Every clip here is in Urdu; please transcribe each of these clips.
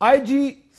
IG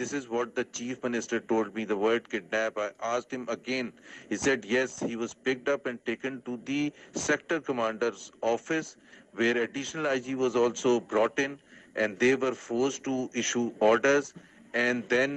This is what the chief minister told me, the word kidnap. I asked him again. He said yes, he was picked up and taken to the sector commander's office where additional IG was also brought in and they were forced to issue orders. And then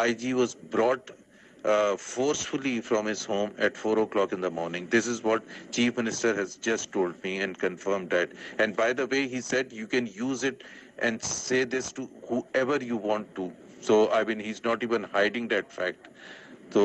IG was brought forcefully from his home at 4 o'clock in the morning. This is what Chief Minister has just told me and confirmed that. And by the way, he said you can use it and say this to whoever you want to. So I mean, he's not even hiding that fact. So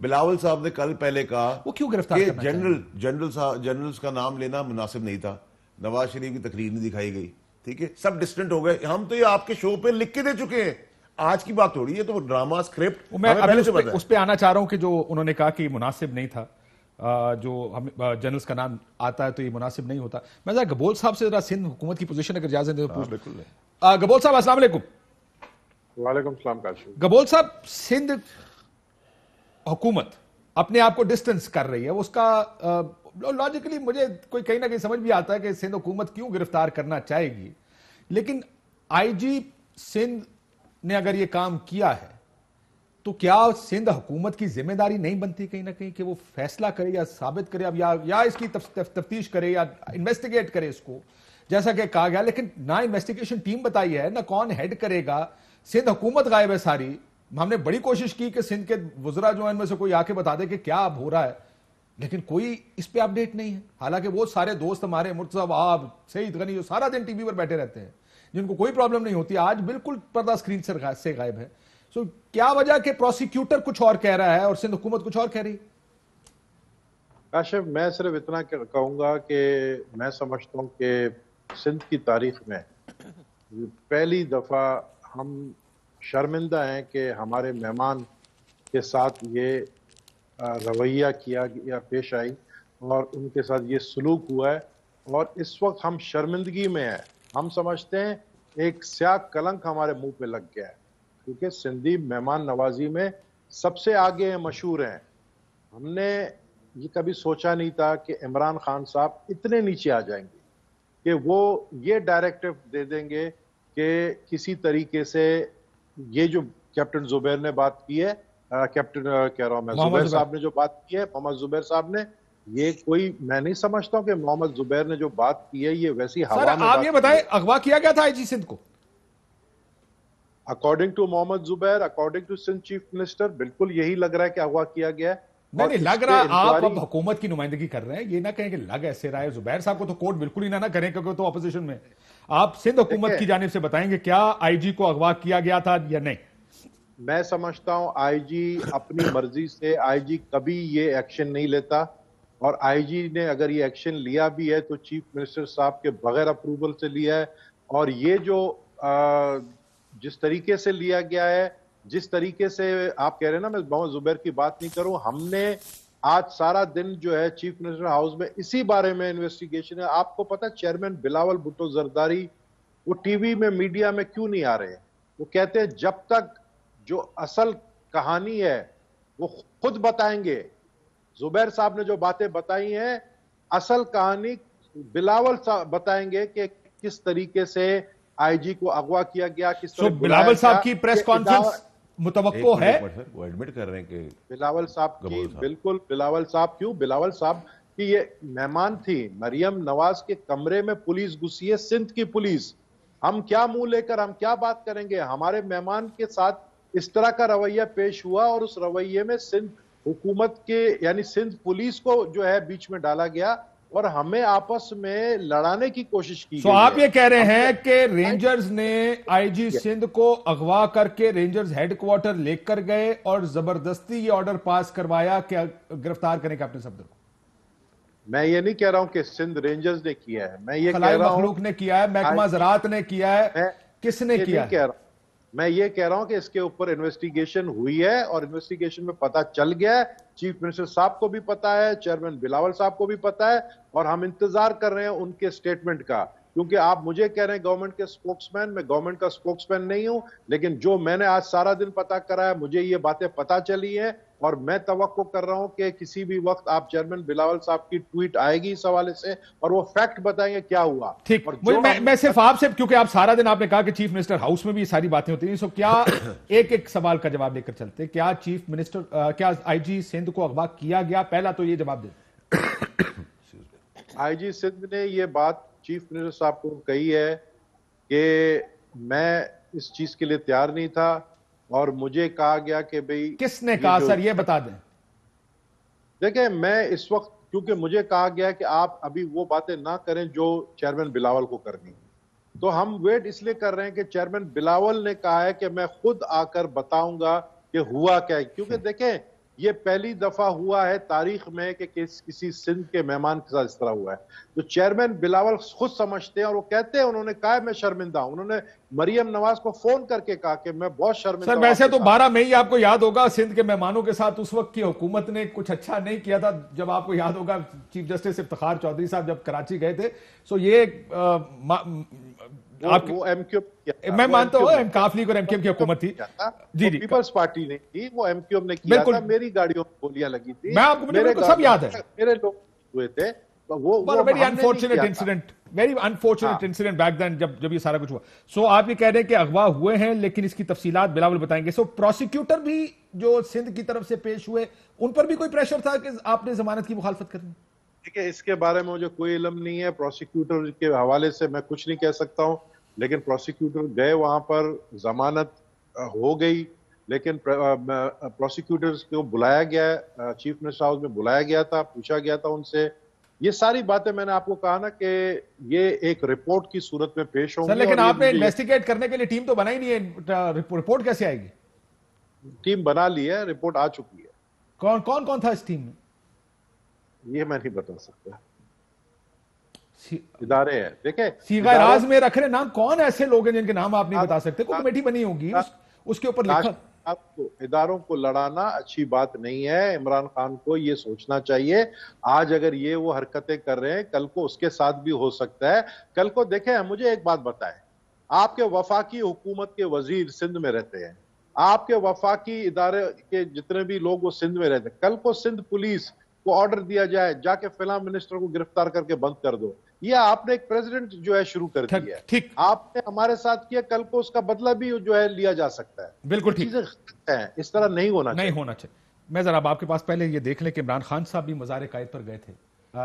Bilawal صاحب نے کل پہلے کہا وہ کیوں گرفتار کہ کرنا جنرلز کا نام لینا مناسب نہیں تھا, نواز شریف کی تقریر نہیں دکھائی گئی, ٹھیک ہے, سب ڈسٹنٹ ہو گئے. ہم تو یہ آپ کے شو پہ لکھ کے دے چکے ہیں, آج کی بات تھوڑی ہے, تو ڈراما اسکرپٹ میں اس پہ آنا چاہ رہا ہوں کہ جو انہوں نے کہا کہ یہ مناسب نہیں تھا, جو جنرلز کا نام آتا ہے تو یہ مناسب نہیں ہوتا. میں ذرا گبول صاحب سے ذرا سندھ حکومت کی پوزیشن اگر اجازت دیں تو پوچھ. بالکل. گبول صاحب السلام علیکم. وعلیکم السلام. کاشف گبول صاحب, سندھ حکومت اپنے آپ کو ڈسٹنس کر رہی ہے, اس کا لاجیکلی مجھے کوئی کہیں نہ کہیں سمجھ بھی آتا ہے کہ سندھ حکومت کیوں گرفتار کرنا چاہے گی, لیکن آئی جی سندھ نے اگر یہ کام کیا ہے تو کیا سندھ حکومت کی ذمہ داری نہیں بنتی کہیں نہ کہیں کہ وہ فیصلہ کرے یا ثابت کرے اب یا اس کی تفتیش کرے یا انویسٹیگیٹ کرے اس کو, جیسا کہ کہا گیا, لیکن نہ انویسٹیگیشن ٹیم بتائی ہے, نہ کون ہیڈ کرے گا. سندھ حکومت غائب ہے ساری. ہم نے بڑی کوشش کی کہ سندھ کے وزراء جو ہیں ان میں سے کوئی آ کے بتا دے کہ کیا اب ہو رہا ہے, لیکن کوئی اس پہ اپڈیٹ نہیں ہے. حالانکہ وہ سارے دوست ہمارے مرتضی وہاب, سعید غنی, جو سارا دن ٹی وی پر بیٹھے رہتے ہیں, جن کو کوئی پرابلم نہیں ہوتی, آج بالکل پردہ اسکرین سے غائب ہے. سو کیا وجہ کہ پروسیکیوٹر کچھ اور کہہ رہا ہے اور سندھ حکومت کچھ اور کہہ رہی ہے؟ کاشف, میں صرف اتنا کہوں گا کہ میں سمجھتا ہوں کہ سندھ کی تاریخ میں پہلی دفعہ ہم شرمندہ ہیں کہ ہمارے مہمان کے ساتھ یہ رویہ کیا یا پیش آئی اور ان کے ساتھ یہ سلوک ہوا ہے, اور اس وقت ہم شرمندگی میں ہیں. ہم سمجھتے ہیں ایک سیاہ کلنک ہمارے منہ پہ لگ گیا ہے, کیونکہ سندھی مہمان نوازی میں سب سے آگے ہیں, مشہور ہیں. ہم نے یہ کبھی سوچا نہیں تھا کہ عمران خان صاحب اتنے نیچے آ جائیں گے کہ وہ یہ ڈائریکٹیو دے دیں گے کہ کسی طریقے سے یہ جو کیپٹن زبیر نے بات کی ہے, کیپٹن کہہ رہا ہوں میں, زبیر صاحب نے جو بات کی ہے, محمد زبیر صاحب نے, یہ کوئی, میں نہیں سمجھتا ہوں کہ محمد زبیر نے جو بات کی ہے یہ ویسی ہوا میں. آپ یہ بتائیں اغوا کیا گیا تھا آئی جی سندھ کو؟ According to Muhammad Zubair, according to Sindh chief minister, بالکل یہی لگ رہا ہے کہ اغوا کیا گیا ہے. نہیں لگ رہا, آپ اب حکومت کی نمائندگی کر رہے ہیں, یہ نہ کہیں کہ لگ ایسے رہا ہے. زبیر صاحب کو تو کوٹ بالکل ہی نہ کریں کیونکہ تو اپوزیشن میں. آپ سندھ حکومت کی جانب سے بتائیں گے کیا آئی جی کو اغوا کیا گیا تھا یا نہیں؟ میں سمجھتا ہوں آئی جی اپنی مرضی سے, آئی جی کبھی یہ ایکشن نہیں لیتا, اور آئی جی نے اگر یہ ایکشن لیا بھی ہے تو چیف منسٹر صاحب کے بغیر اپروول سے لیا ہے. اور یہ جو جس طریقے سے لیا گیا ہے, جس طریقے سے آپ کہہ رہے ہیں نا, میں محمد زبیر کی بات نہیں کروں, ہم نے آج سارا دن جو ہے چیف منسٹر ہاؤس میں اسی بارے میں انویسٹیگیشن ہے. آپ کو پتا چیئرمین بلاول بھٹو زرداری وہ ٹی وی میں میڈیا میں کیوں نہیں آ رہے ہیں؟ وہ کہتے ہیں جب تک جو اصل کہانی ہے وہ خود بتائیں گے. زبیر صاحب نے جو باتیں بتائی ہیں, اصل کہانی بلاول صاحب بتائیں گے کہ کس طریقے سے آئی جی کو اغوا کیا گیا, کس طرح بلاول صاحب کی پریس کانفرنس متوقع ہے. وہ ایڈمٹ کر رہے ہیں کہ بلاول صاحب کی, بالکل بلاول صاحب کیوں, بلاول صاحب کی یہ مہمان تھی. مریم نواز کے کمرے میں پولیس گھسی ہے, سندھ کی پولیس. ہم کیا منہ لے کر ہم کیا بات کریں گے؟ ہمارے مہمان کے ساتھ اس طرح کا رویہ پیش ہوا, اور اس رویے میں سندھ حکومت کے یعنی سندھ پولیس کو جو ہے بیچ میں ڈالا گیا اور ہمیں آپس میں لڑانے کی کوشش کی. سو آپ یہ کہہ رہے ہیں کہ رینجرز نے آئی جی سندھ کو اغوا کر کے رینجرز ہیڈ کوارٹر لے کر گئے اور زبردستی یہ آرڈر پاس کروایا کہ گرفتار کریں کیپٹن صفدر کو؟ میں یہ نہیں کہہ رہا ہوں کہ سندھ رینجرز نے کیا ہے, میں یہ خلائی کہہ رہا ہوں مخلوق نے کیا ہے, محکمہ زراعت نے کیا ہے, کس نے کیا ہے؟ میں یہ کہہ رہا ہوں کہ اس کے اوپر انویسٹیگیشن ہوئی ہے اور انویسٹیگیشن میں پتہ چل گیا ہے. چیف منسٹر صاحب کو بھی پتا ہے, چیئرمین بلاول صاحب کو بھی پتا ہے, اور ہم انتظار کر رہے ہیں ان کے سٹیٹمنٹ کا. کیونکہ آپ مجھے کہہ رہے ہیں گورنمنٹ کے سپوکس مین, میں گورنمنٹ کا سپوکس مین نہیں ہوں, لیکن جو میں نے آج سارا دن پتا کرا ہے, مجھے یہ باتیں پتا چلی ہیں, اور میں توقع کر رہا ہوں کہ کسی بھی وقت آپ چیئرمین بلاول صاحب کی ٹویٹ آئے گی اس حوالے سے, اور وہ فیکٹ بتائیں گے کیا ہوا. ٹھیک, میں صرف آپ سے, کیونکہ آپ سارا دن آپ نے کہا کہ چیف منسٹر ہاؤس میں بھی ساری باتیں ہوتی ہیں, سو کیا ایک سوال کا جواب لے کر چلتے, کیا چیف منسٹر, کیا آئی جی سندھ کو اغوا کیا گیا؟ پہلا تو یہ جواب دیں. آئی جی سندھ نے یہ بات چیف منسٹر صاحب کو کہی ہے کہ میں اس چیز کے لیے تیار نہیں تھا, اور مجھے کہا گیا کہ بھئی, کس نے کہا سر یہ بتا دیں؟ دیکھیں میں اس وقت, کیونکہ مجھے کہا گیا کہ آپ ابھی وہ باتیں نہ کریں جو چیئرمین بلاول کو کرنی, تو ہم ویٹ اس لیے کر رہے ہیں کہ چیئرمین بلاول نے کہا ہے کہ میں خود آ کر بتاؤں گا کہ ہوا کیا ہے. کیونکہ دیکھیں یہ پہلی دفعہ ہوا ہے تاریخ میں کہ کسی سندھ کے مہمان کے ساتھ اس طرح ہوا ہے. تو چیئرمین بلاول خود سمجھتے ہیں اور وہ کہتے ہیں, انہوں نے کہا میں شرمندہ ہوں. انہوں نے مریم نواز کو فون کر کے کہا کہ میں بہت شرمندہ ہوں. سر ویسے تو 12 مئی آپ کو یاد ہوگا سندھ کے مہمانوں کے ساتھ اس وقت کی حکومت نے کچھ اچھا نہیں کیا تھا. جب آپ کو یاد ہوگا چیف جسٹس افتخار چودھری صاحب جب کراچی گئے تھے, سو یہ وہ ایم کیو میں مانتا ہوں کاف لیگ اور ایم کیو ایم کی حکومت تھی. جی جی پیپلز پارٹی نہیں تھی, وہ ایم کیو ایم نے کیا تھا. میری گاڑیوں میں گولیاں لگی تھی, میں آپ کو مجھے سب یاد ہے, میرے لوگ ہوئے تھے. Very unfortunate incident, very unfortunate incident back then جب یہ سارا کچھ ہوا. سو آپ یہ کہہ رہے ہیں کہ اغوا ہوئے ہیں, لیکن اس کی تفصیلات بلاول بتائیں گے. سو پروسیکیوٹر بھی جو سندھ کی طرف سے پیش ہوئے, ان پر بھی کوئی پریشر تھا کہ آپ نے ضمانت کی مخالفت کرنی؟ دیکھیں اس کے بارے میں مجھے کوئی علم نہیں ہے. پروسیکیوٹر کے حوالے سے میں کچھ نہیں کہہ سکتا ہوں, لیکن پروسیکیوٹر گئے وہاں پر, ضمانت ہو گئی, لیکن پروسیکیوٹرز کو بلایا گیا ہے, چیف منسٹر ہاؤس میں بلایا گیا تھا, پوچھا گیا تھا ان سے. یہ ساری باتیں میں نے آپ کو کہا نا کہ یہ ایک رپورٹ کی صورت میں پیش ہوں گی. لیکن آپ نے انویسٹیگیٹ کرنے کے لیے ٹیم تو بنائی نہیں ہے, رپورٹ کیسے آئے گی؟ ٹیم بنا لی ہے, رپورٹ آ چکی ہے. کون تھا اس ٹیم میں؟ یہ میں نہیں بتا سکتا. ادارے ہیں, دیکھیں سیغہ راز میں رکھ رہے نام, کون ایسے لوگ ہیں جن کے نام آپ نہیں بتا سکتے؟ کوئی کمیٹی بنی ہوگی, اس کے اوپر لکھا. اداروں کو لڑانا اچھی بات نہیں ہے. عمران خان کو یہ سوچنا چاہیے, آج اگر یہ وہ حرکتیں کر رہے ہیں, کل کو اس کے ساتھ بھی ہو سکتا ہے. کل کو دیکھیں, مجھے ایک بات بتائیں, آپ کے وفاقی حکومت کے وزیر سندھ میں رہتے ہیں, آپ کے وفاقی ادارے کے جتنے بھی لوگ وہ سندھ میں رہتے ہیں. کل کو سندھ پولیس کو آرڈر دیا جائے جا کے فلاں منسٹر کو گرفتار کر کے بند کر دو, یہ آپ نے ایک پریزیڈنٹ جو ہے شروع کر دیا ہے, آپ نے ہمارے ساتھ کیا, کل کو اس کا بدلہ بھی جو ہے لیا جا سکتا ہے. بالکل ٹھیک ہے, اس طرح نہیں ہونا چاہیے. میں ذرا آپ کے پاس پہلے یہ دیکھ لیں کہ عمران خان صاحب بھی مزار قائد پر گئے تھے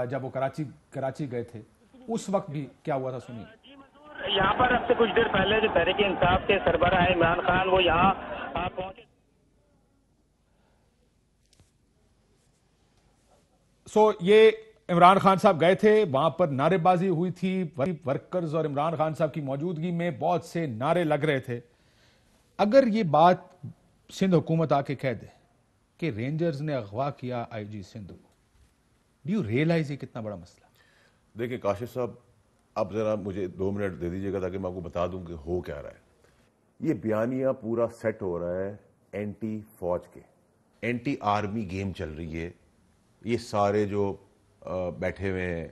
جب وہ کراچی گئے تھے, اس وقت بھی کیا ہوا تھا سنیے. یہاں پر اب سے کچھ دیر پہلے جو تحریک انصاف کے سربراہ عمران خان وہ یہاں پہنچے. سو یہ عمران خان صاحب گئے تھے, وہاں پر نعرے بازی ہوئی تھی, ورکرز اور عمران خان صاحب کی موجودگی میں بہت سے نعرے لگ رہے تھے. اگر یہ بات سندھ حکومت آ کے کہہ دے کہ رینجرز نے اغوا کیا آئی جی سندھ کو, ڈو یو ریئلائز یہ کتنا بڑا مسئلہ؟ دیکھیں کاشف صاحب, آپ ذرا مجھے 2 منٹ دے دیجیے گا تاکہ میں آپ کو بتا دوں کہ ہو کیا رہا ہے. یہ بیانیہ پورا سیٹ ہو رہا ہے اینٹی فوج کے, اینٹی آرمی گیم چل رہی ہے. یہ سارے جو بیٹھے ہوئے ہیں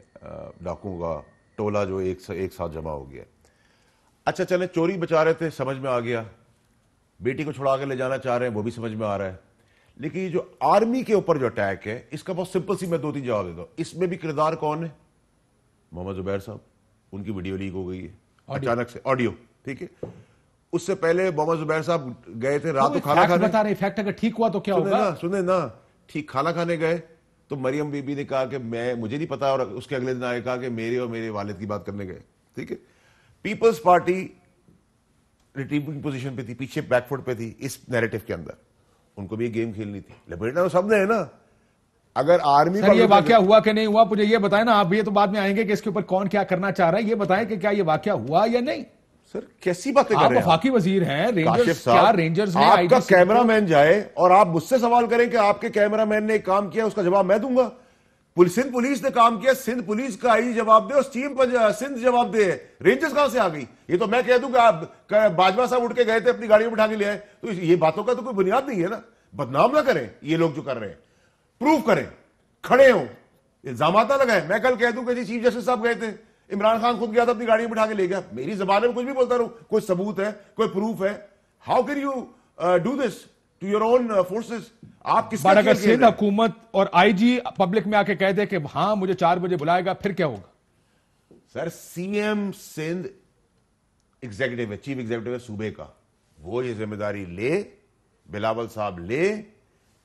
ڈاکوں کا ٹولہ جو ایک ساتھ جمع ہو گیا. اچھا چلیں, چوری بچا رہے تھے, سمجھ میں آ گیا. بیٹی کو چھڑا کے لے جانا چاہ رہے ہیں, وہ بھی سمجھ میں آ رہا ہے. لیکن یہ جو آرمی کے اوپر جو اٹیک ہے, اس کا بہت سمپل سی میں 2-3 جواب دیتا ہوں. اس میں بھی کردار کون ہے؟ محمد زبیر صاحب, ان کی ویڈیو لیک ہو گئی ہے اچانک سے, آڈیو, ٹھیک ہے. اس سے پہلے محمد زبیر صاحب گئے تھے رات کو کھانا کھانے. بتا رہے فیکٹ اگر ٹھیک ہوا تو کیا ہوگا؟ سنیں نا, ٹھیک کھانا کھانے گئے تو مریم بی بی نے کہا کہ مجھے نہیں پتا, اور اس کے اگلے دن آئے کہا کہ میرے اور میرے والد کی بات کرنے گئے, ٹھیک ہے. پیپلز پارٹی ریٹریونگ پوزیشن پہ تھی, پیچھے بیک فٹ پہ تھی اس نیریٹو کے اندر. ان کو بھی یہ گیم کھیلنی تھی, لپیٹنا تو سب نے ہے نا. اگر آرمی سر یہ واقعہ ہوا کہ نہیں ہوا, مجھے یہ بتائیں نا. آپ یہ تو بعد میں آئیں گے کہ اس کے اوپر کون کیا کرنا چاہ رہا ہے, یہ بتائیں کہ کیا یہ واقعہ ہوا یا نہیں. سر کیسی باتیں کر رہے ہیں آپ وفاقی وزیر ہیں, رینجرز میں آپ کا کیمرہ مین جائے اور آپ مجھ سے سوال کریں کہ آپ کے کیمرہ مین نے ایک کام کیا, اس کا جواب میں دوں گا. سندھ پولیس نے کام کیا, سندھ پولیس کا آئی جواب دے, اور ٹیم سندھ جواب دے. رینجرز کہاں سے آ گئی؟ یہ تو میں کہہ دوں کہ آپ باجوہ صاحب اٹھ کے گئے تھے, اپنی گاڑی میں بٹھا کے لے آئے, تو یہ باتوں کا تو کوئی بنیاد نہیں ہے نا. بدنام نہ کریں یہ لوگ جو کر رہے ہیں, پروف کریں, کھڑے ہوں, الزامات نہ لگائیں. میں کل کہہ دوں کہ جی چیف جسٹس صاحب گئے تھے, عمران خان خود گیا تھا, اپنی گاڑی میں بٹھا کے لے گیا, میری زبان میں کچھ بھی بولتا رہوں, کوئی ثبوت ہے, کوئی پروف ہے. How can you do this to your own forces? آپ کس بٹ اگر سندھ حکومت اور آئی جی پبلک میں آ کے کہہ دے کہ ہاں مجھے 4 بجے بلائے گا, پھر کیا ہوگا؟ سر سی ایم سندھ ایگزیکٹو ہے, چیف ایگزیکٹو ہے صوبے کا, وہ یہ ذمہ داری لے, بلاول صاحب لے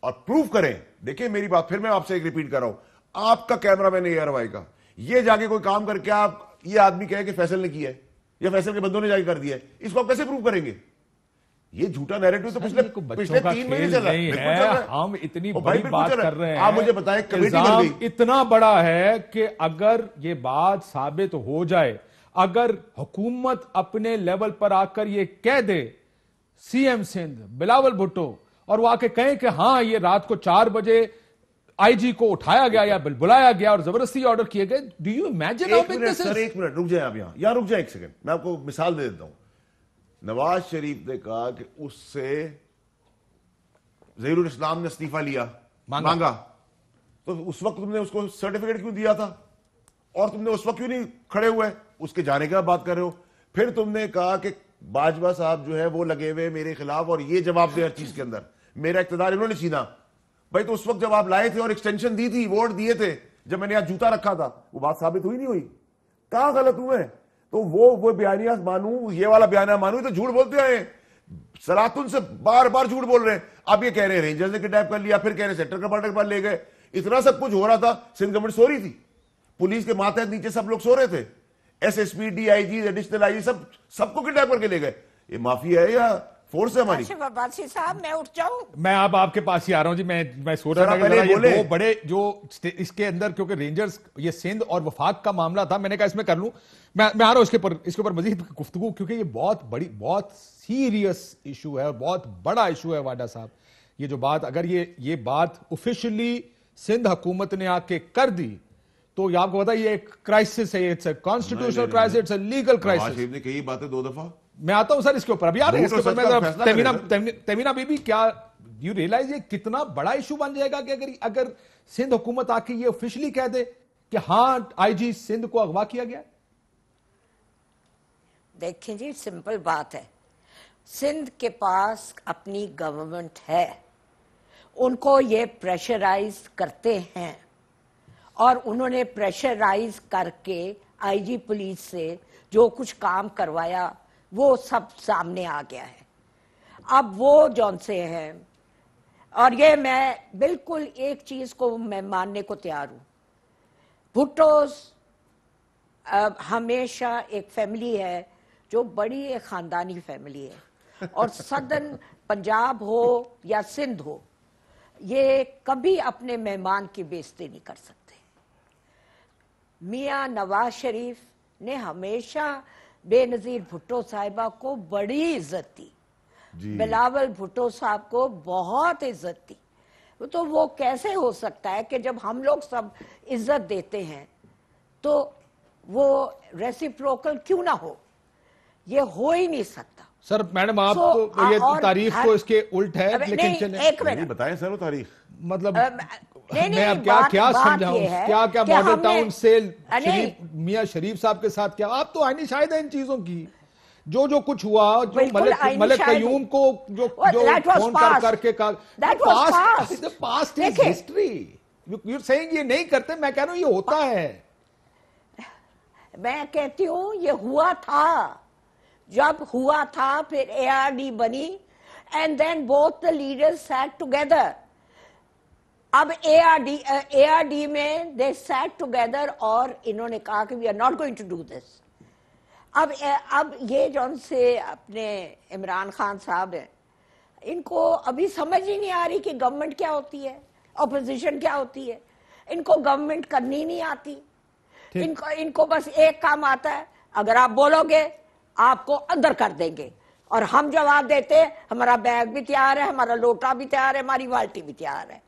اور پروف کریں. دیکھیں میری بات پھر میں آپ سے ایک ریپیٹ کر رہا ہوں, آپ کا camera man A R Y کا یہ جا کے کوئی کام کر کے آپ یہ آدمی کہے کہ فیصل نے کیا ہے یا فیصل کے بندوں نے جا کے کر دیا ہے, اس کو آپ کیسے پروف کریں گے؟ یہ جھوٹا نیریٹو تو پچھلے 3 مہینے چلا ہے. ہم اتنی بڑی بات کر رہے ہیں, آپ مجھے بتائیں کمیٹی بن گئی, اتنا بڑا ہے کہ اگر یہ بات ثابت ہو جائے, اگر حکومت اپنے لیول پر آ کر یہ کہہ دے سی ایم سندھ بلاول بھٹو اور وہ آ کے کہیں کہ ہاں یہ رات کو 4 بجے آئی جی کو اٹھایا گیا یا بلایا گیا اور زبردستی آرڈر کیے گئے. Do you imagine how big this is? ایک منٹ رک جائیں آپ یہاں رک جائیں ایک سیکنڈ, میں آپ کو مثال دے دیتا ہوں. نواز شریف نے کہا کہ اس سے ظہیر الاسلام نے استعفیٰ لیا مانگا, تو اس وقت تم نے اس کو سرٹیفکیٹ کیوں دیا تھا, اور تم نے اس وقت کیوں نہیں کھڑے ہوئے, اس کے جانے کا بات کر رہے ہو. پھر تم نے کہا کہ باجوہ صاحب جو ہے وہ لگے ہوئے میرے خلاف اور یہ جواب دے ہر چیز کے اندر, میرا اقتدار انہوں نے چھینا. بھائی تو اس وقت جب آپ لائے تھے اور ایکسٹینشن دی تھی, ووٹ دیے تھے, جب میں نے یہاں جوتا رکھا تھا, وہ بات ثابت ہوئی نہیں ہوئی؟ کہاں غلط ہوئے؟ تو وہ بیانیہ مانوں, یہ والا بیانیہ مانوں, تو جھوٹ بولتے آئے ہیں. سلاطن سے بار بار جھوٹ بول رہے ہیں. آپ یہ کہہ رہے ہیں رینجرز نے کڈنیپ کر لیا, پھر کہہ رہے ہیں سیکٹر کمانڈر کے پاس لے گئے. اتنا سب کچھ ہو رہا تھا, سندھ گورنمنٹ سو رہی تھی, پولیس کے ماتحت نیچے سب لوگ سو رہے تھے, S S P, D I G, additional I G, سب کو کڈنیپ کر کے لے گئے. یہ مافیا ہے یا فورس ہے ہماری؟ عباسی صاحب میں اٹھ جاؤں, میں اب آپ کے پاس ہی آ رہا ہوں جی. میں سوچ رہا تھا کہ وہ بڑے جو اس کے اندر, کیونکہ رینجرز یہ سندھ اور وفاق کا معاملہ تھا, میں نے کہا اس میں کر لوں. میں آ رہا ہوں اس کے اوپر مزید گفتگو, کیونکہ یہ بہت سیریس ایشو ہے اور بہت بڑا ایشو ہے واڈا صاحب. یہ جو بات, اگر یہ بات آفیشلی سندھ حکومت نے آ کے کر دی تو آپ کو پتا یہ ایک کرائسس ہے, it's a constitutional crisis, it's a legal crisis. Nawaz Sharif نے کئی باتیں 2 دفعہ. میں آتا ہوں سر اس کے اوپر, ابھی آ رہے ہیں اس کے اوپر. تیمینہ بی بی, کیا یو ریئلائز یہ کتنا بڑا ایشو بن جائے گا کہ اگر سندھ حکومت آ کے یہ آفیشلی کہہ دے کہ ہاں آئی جی سندھ کو اغوا کیا گیا؟ دیکھیں جی سمپل بات ہے, سندھ کے پاس اپنی گورنمنٹ ہے, ان کو یہ پریشرائز کرتے ہیں, اور انہوں نے پریشرائز کر کے آئی جی پولیس سے جو کچھ کام کروایا وہ سب سامنے آ گیا ہے. اب وہ جون سے ہیں, اور یہ میں بالکل ایک چیز کو میں ماننے کو تیار ہوں, بھٹوز ہمیشہ ایک فیملی ہے جو بڑی ایک خاندانی فیملی ہے, اور سدرن پنجاب ہو یا سندھ ہو, یہ کبھی اپنے مہمان کی بےزتی نہیں کر سکتے. میاں نواز شریف نے ہمیشہ بے نظیر بھٹو صاحبہ کو بڑی عزت دی, بلاول بھٹو صاحب کو بہت عزت دی. تو وہ کیسے ہو سکتا ہے کہ جب ہم لوگ سب عزت دیتے ہیں تو وہ ریسیپروکل کیوں نہ ہو؟ یہ ہو ہی نہیں سکتا. سر میڈم آپ تو یہ تاریخ تو اس کے الٹ ہے, لیکن ایک منٹ بتائیں سر وہ تاریخ, مطلب میں اب کیا سمجھاؤں, کیا ماڈل ٹاؤن سیل میاں شریف صاحب کے ساتھ, کیا آپ تو عینی شاہد ہیں ان چیزوں کی, جو کچھ ہوا, جو ملک قیوم کو جو فون کر کے past is history. You seeing یہ نہیں کرتے, میں کہہ رہا ہوں یہ ہوتا ہے. میں کہتی ہوں یہ ہوا تھا, جب ہوا تھا پھر اے آر ڈی بنی, and then both the leaders sat together. اب اے آر ڈی میں دے سیٹ ٹوگیدر, اور انہوں نے کہا کہ we are not going to do this. اب یہ جون سے اپنے عمران خان صاحب ہیں, ان کو ابھی سمجھ ہی نہیں آ رہی کہ گورنمنٹ کیا ہوتی ہے, اپوزیشن کیا ہوتی ہے. ان کو گورنمنٹ کرنی نہیں آتی, ان کو بس ایک کام آتا ہے, اگر آپ بولو گے آپ کو اندر کر دیں گے, اور ہم جواب دیتے ہمارا بیگ بھی تیار ہے, ہمارا لوٹا بھی تیار ہے, ہماری بالٹی بھی تیار ہے,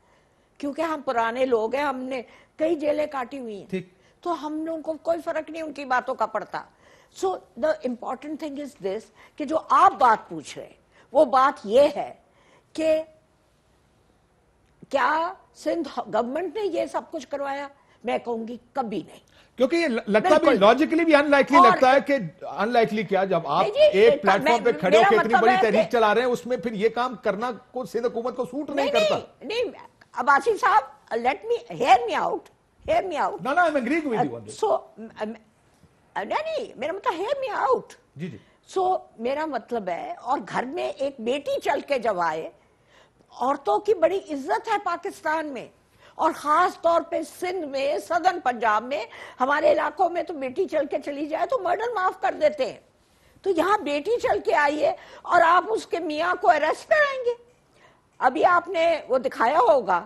کیونکہ ہم پرانے لوگ ہیں, ہم نے کئی جیلیں کاٹی ہوئی ہیں, تو ہم لوگوں کو کوئی فرق نہیں ان کی باتوں کا پڑتا. سو دا امپورٹنٹ تھنگ از دس کہ جو آپ بات پوچھ رہے ہیں وہ بات یہ ہے کہ کیا سندھ گورنمنٹ نے یہ سب کچھ کروایا؟ میں کہوں گی کبھی نہیں, کیونکہ یہ لگتا بھی لاجیکلی بھی ان لائکلی لگتا ہے کہ ان لائکلی کیا, جب آپ ایک پلیٹ فارم پہ کھڑے ہو کے اتنی بڑی تحریک چلا رہے ہیں, اس میں پھر یہ کام کرنا کو سندھ حکومت کو سوٹ نہیں کرتا. نہیں عباسی صاحب, let me hear me out. No, I'm agreeing with you on this. So نہیں, میرا مطلب ہیئر می آؤٹ. جی جی. سو میرا مطلب ہے, اور گھر میں ایک بیٹی چل کے جب آئے, عورتوں کی بڑی عزت ہے پاکستان میں, اور خاص طور پہ سندھ میں, سدرن پنجاب میں, ہمارے علاقوں میں تو بیٹی چل کے چلی جائے تو مرڈر معاف کر دیتے ہیں. تو یہاں بیٹی چل کے آئی ہے اور آپ اس کے میاں کو اریسٹ کرائیں گے. ابھی آپ نے وہ دکھایا ہوگا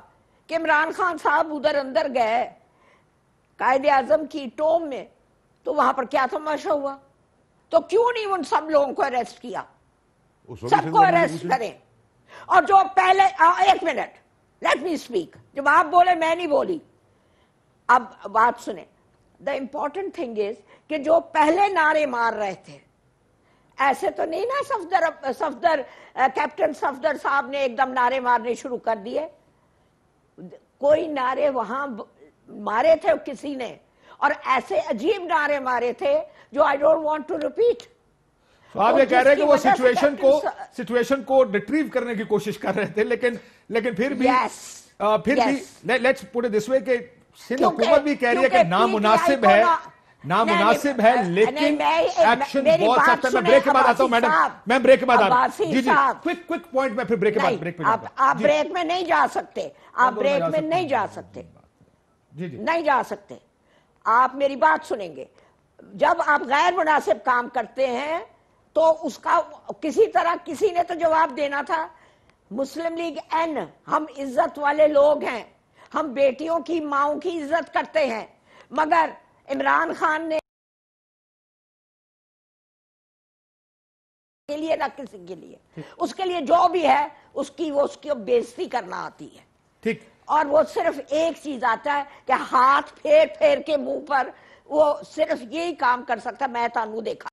کہ عمران خان صاحب ادھر اندر گئے قائد اعظم کی ٹوم میں, تو وہاں پر کیا تماشا ہوا؟ تو کیوں نہیں ان سب لوگوں کو اریسٹ کیا؟ سب کو اریسٹ کریں. اور جو پہلے ایک منٹ لیٹ می اسپیک. جب آپ بولے میں نہیں بولی. اب بات سنیں. دا امپورٹنٹ تھنگ از کہ جو پہلے نعرے مار رہے تھے ایسے تو نہیں نا صفدر کیپٹن صفدر صاحب نے ایک دم نعرے مارنے شروع کر دیے. کوئی نعرے وہاں مارے تھے کسی نے اور ایسے عجیب نعرے مارے تھے جو I don't want to repeat. آپ یہ کہہ رہے ہیں کہ وہ سچویشن کو ریٹریو کرنے کی کوشش کر رہے تھے لیکن پھر بھی لیٹس پٹ اٹ دس وے کہ سندھ حکومت بھی کہہ رہی ہے کہ نامناسب ہے لیکن ایکشن بہت سخت ہے. میں بریک کے بعد آتا ہوں میڈم, میں بریک کے بعد آتا ہوں. جی کوئک پوائنٹ میں پھر بریک کے بعد آپ بریک میں نہیں جا سکتے. آپ بریک میں نہیں جا سکتے. نہیں جا سکتے. آپ میری بات سنیں گے. جب آپ غیر مناسب کام کرتے ہیں تو اس کا کسی طرح کسی نے تو جواب دینا تھا. مسلم لیگ این ہم عزت والے لوگ ہیں, ہم بیٹیوں کی ماؤں کی عزت کرتے ہیں, مگر عمران خان نے کے لیے نہ کسی کے لیے, اس کے لیے جو بھی ہے اس کی بےزتی کرنا آتی ہے. ٹھیک. اور وہ صرف ایک چیز آتا ہے کہ ہاتھ پھیر کے منہ پر, وہ صرف یہی کام کر سکتا. میں تانوں دیکھا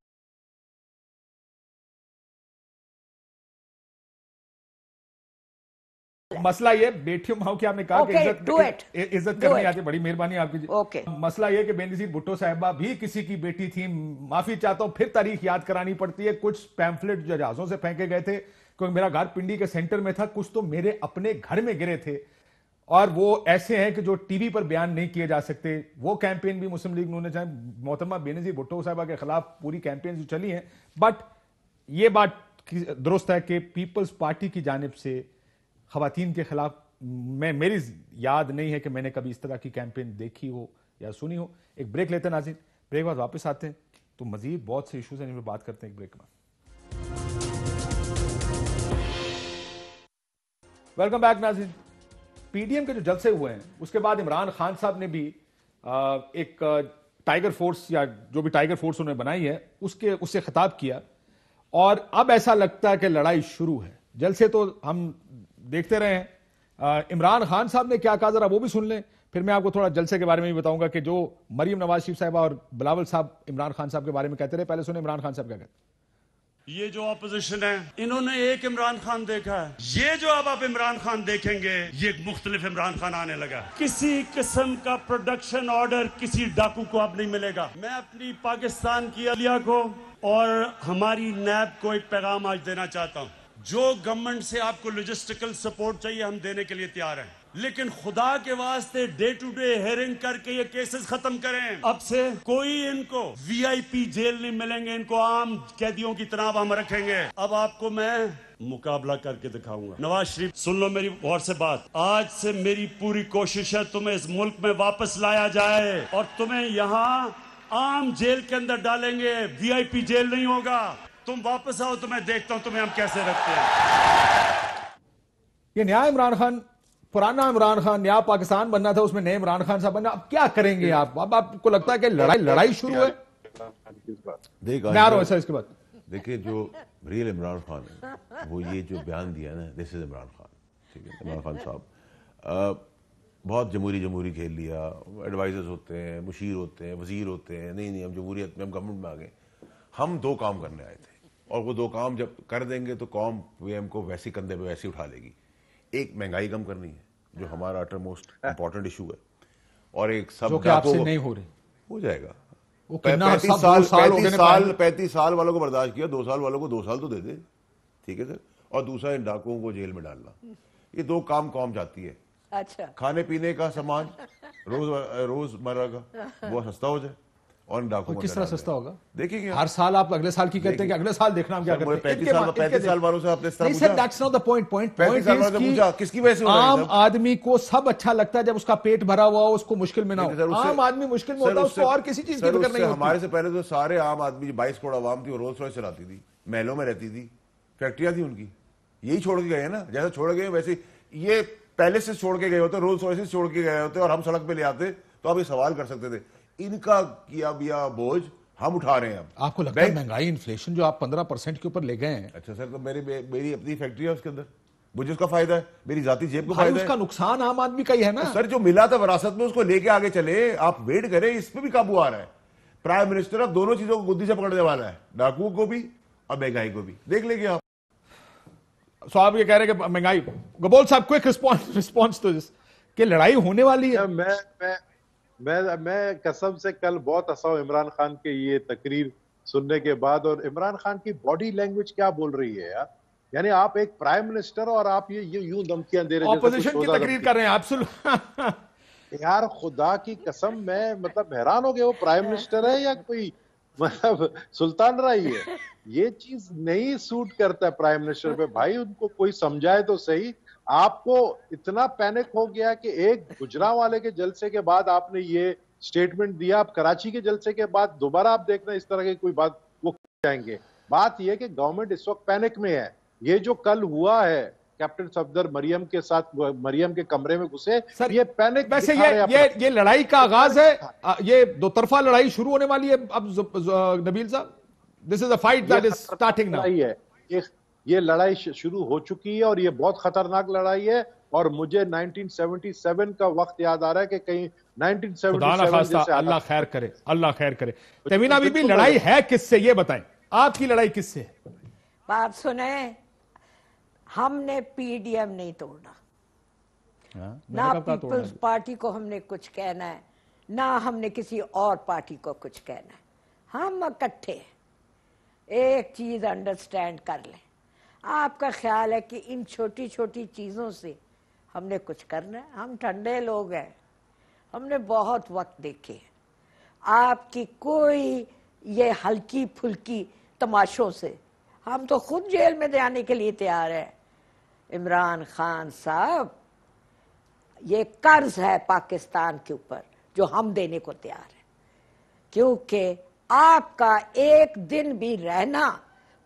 مسئلہ یہ بیٹیوں ماؤں کی آپ نے کہا کہ عزت کرنی آتی. بڑی مہربانی آپ کی. مسئلہ یہ کہ بینظیر بھٹو صاحبہ بھی کسی کی بیٹی تھی. معافی چاہتا ہوں, پھر تاریخ یاد کرانی پڑتی ہے. کچھ پیمفلٹ جو جہازوں سے پھینکے گئے تھے, کیونکہ میرا گھر پنڈی کے سینٹر میں تھا, کچھ تو میرے اپنے گھر میں گرے تھے اور وہ ایسے ہیں کہ جو ٹی وی پر بیان نہیں کیے جا سکتے. وہ کیمپین بھی مسلم لیگ نے چاہے محترمہ بینظیر بھٹو صاحبہ کے خلاف پوری کیمپین جو چلی ہیں, بٹ یہ بات درست ہے کہ پیپلز پارٹی کی جانب سے خواتین کے خلاف میری یاد نہیں ہے کہ میں نے کبھی اس طرح کی کیمپین دیکھی ہو یا سنی ہو. ایک بریک لیتے ہیں ناظرین, بریک بعد واپس آتے ہیں تو مزید بہت سے ایشوز ہیں جن پر بات کرتے ہیں. ایک بریک میں ویلکم بیک ناظرین. پی ڈی ایم کے جو جلسے ہوئے ہیں اس کے بعد عمران خان صاحب نے بھی ایک ٹائیگر فورس یا جو بھی ٹائیگر فورس انہوں نے بنائی ہے اس سے خطاب کیا, اور اب ایسا لگتا ہے کہ لڑائی شروع ہے. جلسے تو ہم دیکھتے رہے ہیں. عمران خان صاحب نے کیا کہا ذرا وہ بھی سن لیں, پھر میں آپ کو تھوڑا جلسے کے بارے میں بھی بتاؤں گا کہ جو مریم نواز شریف صاحبہ اور بلاول صاحب عمران خان صاحب کے بارے میں کہتے رہے. پہلے سنیں عمران خان صاحب کیا کہتے ہیں. یہ جو اپوزیشن ہے انہوں نے ایک عمران خان دیکھا ہے, یہ جو اب آپ عمران خان دیکھیں گے یہ ایک مختلف عمران خان آنے لگا. کسی قسم کا پروڈکشن آرڈر کسی ڈاکو کو اب نہیں ملے گا. میں اپنی پاکستان کی عدلیہ کو اور ہماری نیب کو ایک پیغام آج دینا چاہتا ہوں. جو گورنمنٹ سے آپ کو لاجسٹیکل سپورٹ چاہیے ہم دینے کے لیے تیار ہیں, لیکن خدا کے واسطے ڈے ٹو ڈے ہیئرنگ کر کے یہ کیسز ختم کریں. اب سے کوئی ان کو وی آئی پی جیل نہیں ملیں گے, ان کو عام قیدیوں کی طرح ہم رکھیں گے. اب آپ کو میں مقابلہ کر کے دکھاؤں گا. نواز شریف سن لو میری غور سے بات. آج سے میری پوری کوشش ہے تمہیں اس ملک میں واپس لایا جائے اور تمہیں یہاں عام جیل کے اندر ڈالیں گے, وی آئی پی جیل نہیں ہوگا. تم واپس آؤ تو میں دیکھتا ہوں تمہیں ہم کیسے رکھتے ہیں. یہ نیا عمران خان, پرانا عمران خان, نیا پاکستان بننا تھا, اس میں نئے عمران خان صاحب بننا. اب کیا کریں گے آپ؟ اب آپ کو لگتا ہے کہ لڑائی شروع ہے؟ میں آ رہا ہوں اس کے بعد. دیکھیں جو ریل عمران خان ہے وہ یہ جو بیان دیا نا, دس از عمران خان. ٹھیک ہے, عمران خان صاحب بہت جمہوری کھیل لیا. ایڈوائزرز ہوتے ہیں, مشیر ہوتے ہیں, وزیر ہوتے ہیں. نہیں ہم جمہوریت میں, ہم گورنمنٹ میں آ گئے. ہم 2 کام کرنے آئے تھے اور وہ 2 کام جب کر دیں گے تو قوم پی ایم کو ویسی کندھے پہ ویسی اٹھا لے گی. ایک مہنگائی کم کرنی ہے جو ہمارا اٹر موسٹ امپورٹنٹ ایشو ہے, اور ایک سب جو آپ سے نہیں ہو رہی ہو جائے گا. 35 سال والوں کو برداشت کیا, 2 سال والوں کو 2 سال تو دے دے. ٹھیک ہے سر. اور دوسرا ان ڈاکوؤں کو جیل میں ڈالنا. یہ 2 کام قوم چاہتی ہے. اچھا, کھانے پینے کا سامان روز مرہ کا وہ سستا ہو جائے, اور ڈاکو کس طرح سستا ہوگا؟ دیکھیں گے ہر سال آپ اگلے سال کی کہتے ہیں کہ اگلے سال دیکھنا ہم کیا کرتے ہیں. 35 سال والوں سے آپ نے اس طرح پوچھا. That's not the point. Point کس کی وجہ سے عام آدمی کو سب اچھا لگتا ہے جب اس کا پیٹ بھرا ہوا ہو, اس کو مشکل میں نہ ہو. عام آدمی مشکل میں ہوتا ہے, اس کو اور کسی چیز کی فکر نہیں ہوتی. ہمارے سے پہلے تو سارے عام آدمی 22 کروڑ عوام تھی, وہ رولس رائس چلاتی تھی, محلوں میں رہتی تھی, فیکٹریاں تھیں ان کی. یہی چھوڑ کے گئے نا, جیسا چھوڑ گئے ویسے یہ پہلے سے چھوڑ کے گئے ہوتے, رولس رائس چھوڑ کے گئے ہوتے, اور ہم سڑک پہ لے آتے تو آپ یہ سوال کر سکتے تھے. ان کا کیا بیا بوجھ ہم اٹھا رہے ہیں. آپ کو لگتا ہے مہنگائی انفلیشن جو آپ 15% کے اوپر لے گئے ہیں؟ اچھا سر, تو میری اپنی فیکٹری ہے اس کے اندر, مجھے اس کا فائدہ ہے, میری ذاتی جیب کو فائدہ اس ہے. کا نقصان عام آدمی کا ہی ہے نا سر. جو ملا تھا وراثت میں اس کو لے کے آگے چلے, آپ ویٹ کریں, اس پہ بھی قابو آ رہا ہے. پرائم منسٹر اب دونوں چیزوں کو گدی سے پکڑنے والا ہے, ڈاکوؤں کو بھی اور مہنگائی کو بھی. دیکھ لیں گے آپ. سو آپ یہ کہہ رہے ہیں کہ مہنگائی, گبول صاحب کوئک رسپانس تو کہ لڑائی ہونے والی ہے. میں قسم سے کل بہت ہنسا ہوں عمران خان کے یہ تقریر سننے کے بعد, اور عمران خان کی باڈی لینگویج کیا بول رہی ہے یار. یعنی آپ ایک پرائم منسٹر اور آپ یہ یوں دھمکیاں دے رہے ہیں, اپوزیشن کی تقریر کر رہے ہیں آپ. یار خدا کی قسم میں مطلب حیران ہو گیا, وہ پرائم منسٹر ہے یا کوئی مطلب سلطان رائی ہے. یہ چیز نہیں سوٹ کرتا ہے پرائم منسٹر پہ. بھائی ان کو کوئی سمجھائے تو صحیح. آپ کو اتنا پینک ہو گیا کہ ایک گجرانوالے کے جلسے کے بعد آپ نے یہ سٹیٹمنٹ دیا, آپ کراچی کے جلسے کے بعد دوبارہ آپ دیکھنا اس طرح کی کوئی بات وہ جائیں گے. بات یہ کہ گورنمنٹ اس وقت پینک میں ہے. یہ جو کل ہوا ہے کیپٹن صفدر مریم کے ساتھ, مریم کے کمرے میں گھسے, یہ پینک. ویسے یہ لڑائی کا آغاز ہے, یہ دو طرفہ لڑائی شروع ہونے والی ہے اب نبیل صاحب. This is a fight that is starting now. یہ لڑائی شروع ہو چکی ہے اور یہ بہت خطرناک لڑائی ہے. اور مجھے 1977 کا وقت یاد آ رہا ہے کہ کہیں 1977 اللہ خیر کرے, اللہ خیر کرے. تمینہ بی بی لڑائی ہے کس سے, یہ بتائیں آپ کی لڑائی کس سے؟ بات سنیں, ہم نے پی ڈی ایم نہیں توڑنا, نہ پیپلز پارٹی کو ہم نے کچھ کہنا ہے, نہ ہم نے کسی اور پارٹی کو کچھ کہنا ہے. ہم اکٹھے ایک چیز انڈرسٹینڈ کر لیں. آپ کا خیال ہے کہ ان چھوٹی چھوٹی چیزوں سے ہم نے کچھ کرنا ہے؟ ہم ٹھنڈے لوگ ہیں, ہم نے بہت وقت دیکھے. آپ کی کوئی یہ ہلکی پھلکی تماشوں سے ہم تو خود جیل میں جانے کے لیے تیار ہیں. عمران خان صاحب, یہ قرض ہے پاکستان کے اوپر جو ہم دینے کو تیار ہیں, کیونکہ آپ کا ایک دن بھی رہنا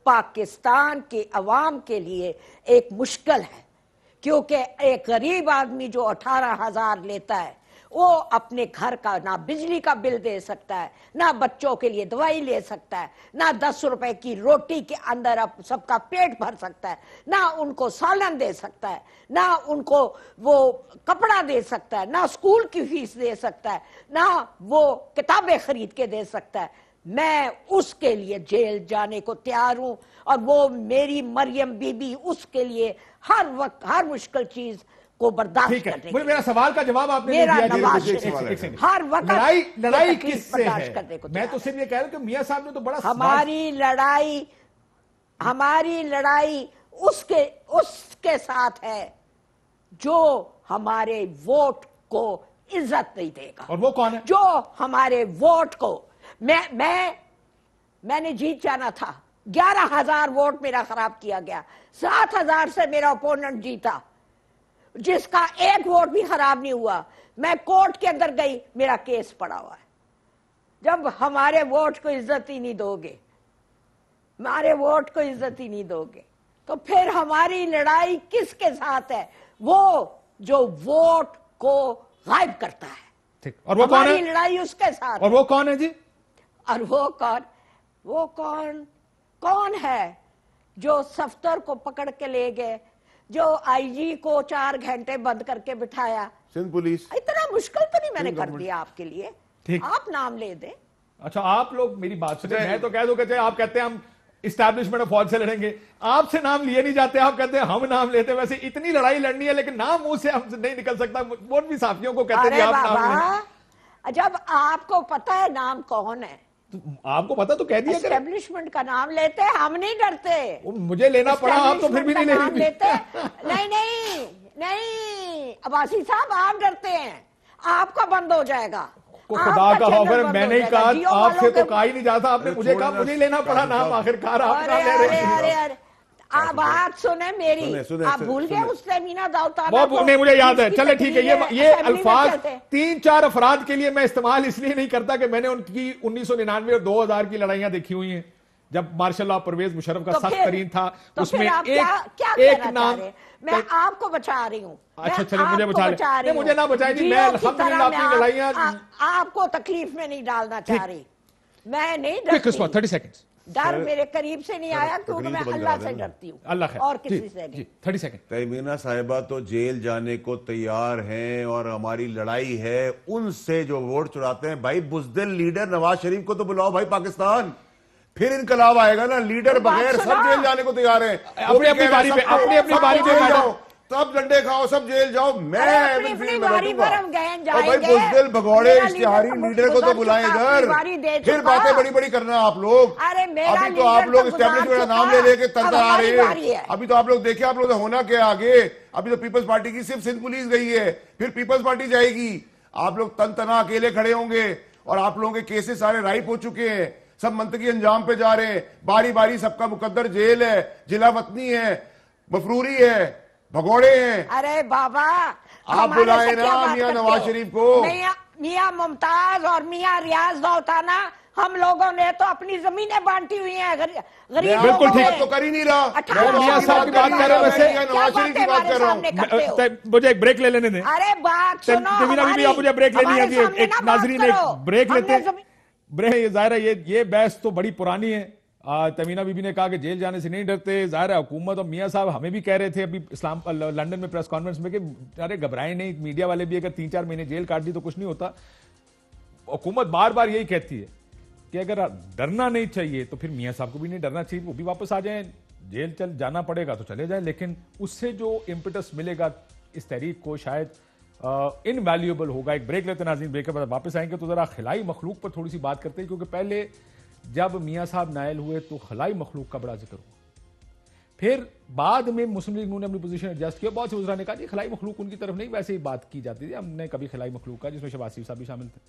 پاکستان کے عوام کے لیے ایک مشکل ہے. کیونکہ ایک غریب آدمی جو 18,000 لیتا ہے وہ اپنے گھر کا نہ بجلی کا بل دے سکتا ہے, نہ بچوں کے لیے دوائی لے سکتا ہے, نہ 10 روپے کی روٹی کے اندر اب سب کا پیٹ بھر سکتا ہے, نہ ان کو سالن دے سکتا ہے, نہ ان کو وہ کپڑا دے سکتا ہے, نہ اسکول کی فیس دے سکتا ہے, نہ وہ کتابیں خرید کے دے سکتا ہے. میں اس کے لیے جیل جانے کو تیار ہوں, اور وہ میری مریم بی بی اس کے لیے ہر وقت ہر مشکل چیز کو برداشت کرنے کے. میرا سوال کا جواب آپ نے دیا. ہر وقت لڑائی کس سے ہے؟ میں تو صرف یہ کہہ رہا ہوں کہ میاں صاحب نے تو بڑا, ہماری لڑائی اس کے ساتھ ہے جو ہمارے ووٹ کو عزت نہیں دے گا. اور وہ کون ہے؟ جو ہمارے ووٹ کو, میں نے جیت جانا تھا, 11,000 ووٹ میرا خراب کیا گیا, 7,000 سے میرا اپوننٹ جیتا, جس کا ایک ووٹ بھی خراب نہیں ہوا. میں کورٹ کے اندر گئی, میرا کیس پڑا ہوا ہے. جب ہمارے ووٹ کو عزت ہی نہیں دو گے, ہمارے ووٹ کو عزت ہی نہیں دو گے, تو پھر ہماری لڑائی کس کے ساتھ ہے؟ وہ جو ووٹ کو غائب کرتا ہے. اور وہ کون ہے؟ ہماری لڑائی اس کے ساتھ. اور وہ کون ہے جی؟ اور وہ کون ہے جو صفدر کو پکڑ کے لے گئے, جو آئی جی کو 4 گھنٹے بند کر کے بٹھایا؟ سندھ پولیس. اتنا مشکل تو نہیں میں نے کر دیا آپ کے لیے, آپ نام لے دیں. اچھا آپ لوگ میری بات سنیں, میں تو کہہ دوں کہ آپ کہتے ہیں ہم اسٹیبلشمنٹ آف فوج سے لڑیں گے, آپ سے نام لیے نہیں جاتے, آپ کہتے ہیں ہم نام لیتے. ویسے اتنی لڑائی لڑنی ہے لیکن نام منہ سے ہم سے نہیں نکل سکتا. وہ بھی صحافیوں کو کہتے ہیں آپ نام لیں. جب آپ کو پتا ہے نام کون ہے, آپ کو پتا تو کہہ دیا کریں. اسٹیبلشمنٹ کا نام لیتے, ہم نہیں ڈرتے. مجھے لینا پڑا, آپ تو پھر بھی نہیں لیتے. نہیں عباسی صاحب, آپ ڈرتے ہیں, آپ کا بند ہو جائے گا. خدا کا خوف, میں نہیں کہا, آپ سے تو کہا ہی نہیں جاتا, آپ نے مجھے کہا, مجھے لینا پڑا نام, آخر کار آپ نام لے رہے ہیں. آپ بات سنیں میری, آپ بھول گئے اس تمینہ داؤد. وہ نہیں مجھے یاد ہے. چلے ٹھیک ہے, یہ الفاظ 3-4 افراد کے لیے میں استعمال اس لیے نہیں کرتا کہ میں نے ان کی 1999 اور 2000 کی لڑائیاں دیکھی ہوئی ہیں, جب مارشاء اللہ پرویز مشرف کا سخت ترین تھا. اس میں ایک نام, میں آپ کو بچا رہی ہوں. اچھا چلے مجھے بچا لیں, مجھے نہ بچائیں جی, میں الحمدللہ اپنی لڑائیاں آپ کو تکلیف میں نہیں ڈالنا چاہ رہی. میں نہیں 30 seconds. ڈر میرے قریب سے نہیں آیا کیونکہ میں اللہ سے ڈرتی ہوں، اللہ خیر، اور کسی سے نہیں۔ 30 سیکنڈ۔ تہمینہ صاحبہ تو جیل جانے کو تیار ہیں اور ہماری لڑائی ہے ان سے جو ووٹ چراتے ہیں۔ بھائی بزدل لیڈر نواز شریف کو تو بلاؤ بھائی پاکستان، پھر انقلاب آئے گا نا۔ لیڈر بغیر سب جیل جانے کو تیار ہیں، اپنی اپنی باری پہ جاؤ، سب ڈنڈے کھاؤ، سب جیل جاؤ، میں ایون فیلڈ میں بیٹھوں گا۔ اور بھائی بزدل بھگوڑے اشتہاری لیڈر کو تو بلائیں ادھر، پھر باتیں بڑی بڑی کرنا آپ لوگ۔ ابھی تو آپ لوگ اسٹیبلشمنٹ کا نام لے لے کے تر تر آ رہے ہیں۔ ابھی تو آپ لوگ دیکھیں آپ لوگ ہونا کیا آگے۔ ابھی تو پیپلز پارٹی کی صرف سندھ پولیس گئی ہے، پھر پیپلز پارٹی جائے گی۔ آپ لوگ تن تنا اکیلے کھڑے ہوں گے اور آپ لوگوں کے کیسز سارے رائپ ہو چکے ہیں، سب منطقی انجام پہ جا رہے ہیں۔ باری باری سب کا مقدر جیل ہے، جلا وطنی ہے، مفروری ہے، بھگوڑے ہیں۔ ارے بابا آپ بلائیں نا میاں نواز شریف کو۔ میاں ممتاز اور میاں ریاض دوتانا، ہم لوگوں نے تو اپنی زمینیں بانٹی ہوئی ہیں غریب۔ بالکل ٹھیک تو کر ہی نہیں رہا، میاں صاحب کی بات کر رہے ہیں ویسے، نواز شریف کی بات کر رہا ہوں۔ مجھے ایک بریک لے لینے دیں۔ ارے بات سنو، تہمینہ بی بی آپ مجھے بریک لینی ہے، ایک ناظرین ایک بریک لیتے ہیں۔ ظاہر ہے یہ بحث تو بڑی پرانی ہے۔ تہمینہ بی بی نے کہا کہ جیل جانے سے نہیں ڈرتے، ظاہر ہے حکومت اور میاں صاحب ہمیں بھی کہہ رہے تھے ابھی لندن میں پریس کانفرنس میں کہ ارے گھبرائیں نہیں، میڈیا والے بھی اگر 3-4 مہینے جیل کاٹ دی تو کچھ نہیں ہوتا۔ حکومت بار بار یہی کہتی ہے کہ اگر ڈرنا نہیں چاہیے تو پھر میاں صاحب کو بھی نہیں ڈرنا چاہیے، وہ بھی واپس آ جائیں، جیل چل جانا پڑے گا تو چلے جائیں، لیکن اس سے جو امپیٹس ملے گا اس تحریک کو شاید انویلیوبل ہوگا۔ ایک بریک لیتے ناظرین، بریک کے بعد واپس آئیں گے تو ذرا خلائی مخلوق پر تھوڑی سی بات کرتے ہیں، کیونکہ پہلے جب میاں صاحب نائل ہوئے تو خلائی مخلوق کا بڑا ذکر ہوا، پھر بعد میں مسلم لیگ نے اپنی پوزیشن ایڈجسٹ کیا۔ بہت سے وزراء نے کہا کہ خلائی مخلوق ان کی طرف نہیں، ویسے ہی بات کی جاتی تھی، ہم نے کبھی خلائی مخلوق کا، جس میں شہباز شریف صاحب بھی شامل تھے۔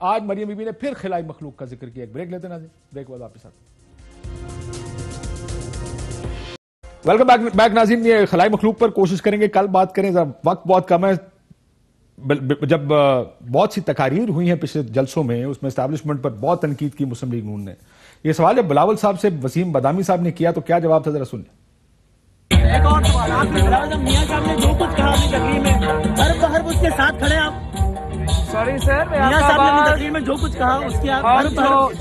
آج مریم بی بی نے پھر خلائی مخلوق کا ذکر کیا۔ ایک بریک لیتے ناظرین، بریک کے بعد واپس آتے ہیں۔ ویلکم بیک ناظرین، یہ خلائی مخلوق پر کوشش کریں گے کل بات کریں، ذرا وقت بہت کم ہے۔ جب بہت سی تقاریر ہوئی ہیں پچھلے جلسوں میں، اس میں اسٹیبلشمنٹ پر بہت تنقید کی مسلم لیگ نون نے۔ یہ سوال جب بلاول صاحب سے وسیم بادامی صاحب نے کیا تو کیا جواب تھا، ذرا سن لیں۔ ایک اور سوال، آپ نے بلاول صاحب میاں صاحب نے جو کچھ کہا اپنی تقریر میں، ہر بہر اس کے ساتھ کھڑے آپ؟ سوری سر، میاں صاحب نے اپنی تقریر میں جو کچھ کہا اس کے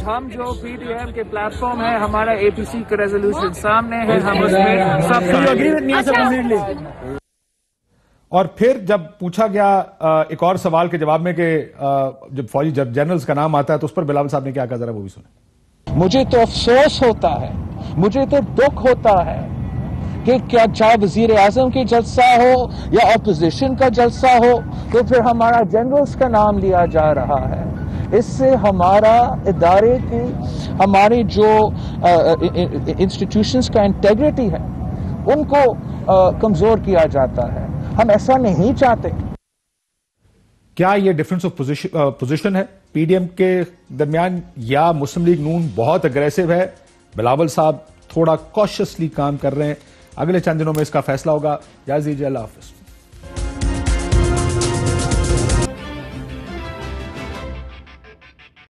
ہم جو پی ڈی ایم کے پلیٹ فارم ہے، ہمارا اے پی سی کا ریزولوشن سامنے ہے، ہم اس میں سب۔ اور پھر جب پوچھا گیا ایک اور سوال کے جواب میں کہ جب فوجی جنرلز کا نام آتا ہے تو اس پر بلاول صاحب نے کیا کہا، ذرا وہ بھی سنیں۔ مجھے تو افسوس ہوتا ہے، مجھے تو دکھ ہوتا ہے کہ کیا چاہے وزیر اعظم کی جلسہ ہو یا اپوزیشن کا جلسہ ہو تو پھر ہمارا جنرلز کا نام لیا جا رہا ہے۔ اس سے ہمارا ادارے کی، ہماری جو انسٹیٹیوشنز کا انٹیگریٹی ہے ان کو کمزور کیا جاتا ہے۔ ہم ایسا نہیں چاہتے۔ کیا یہ ڈیفرنس آف پوزیشن ہے پی ڈی ایم کے درمیان، یا مسلم لیگ نون بہت اگریسو ہے، بلاول صاحب تھوڑا کوشسلی کام کر رہے ہیں؟ اگلے چند دنوں میں اس کا فیصلہ ہوگا۔ اجازت دیجیے، اللہ حافظ۔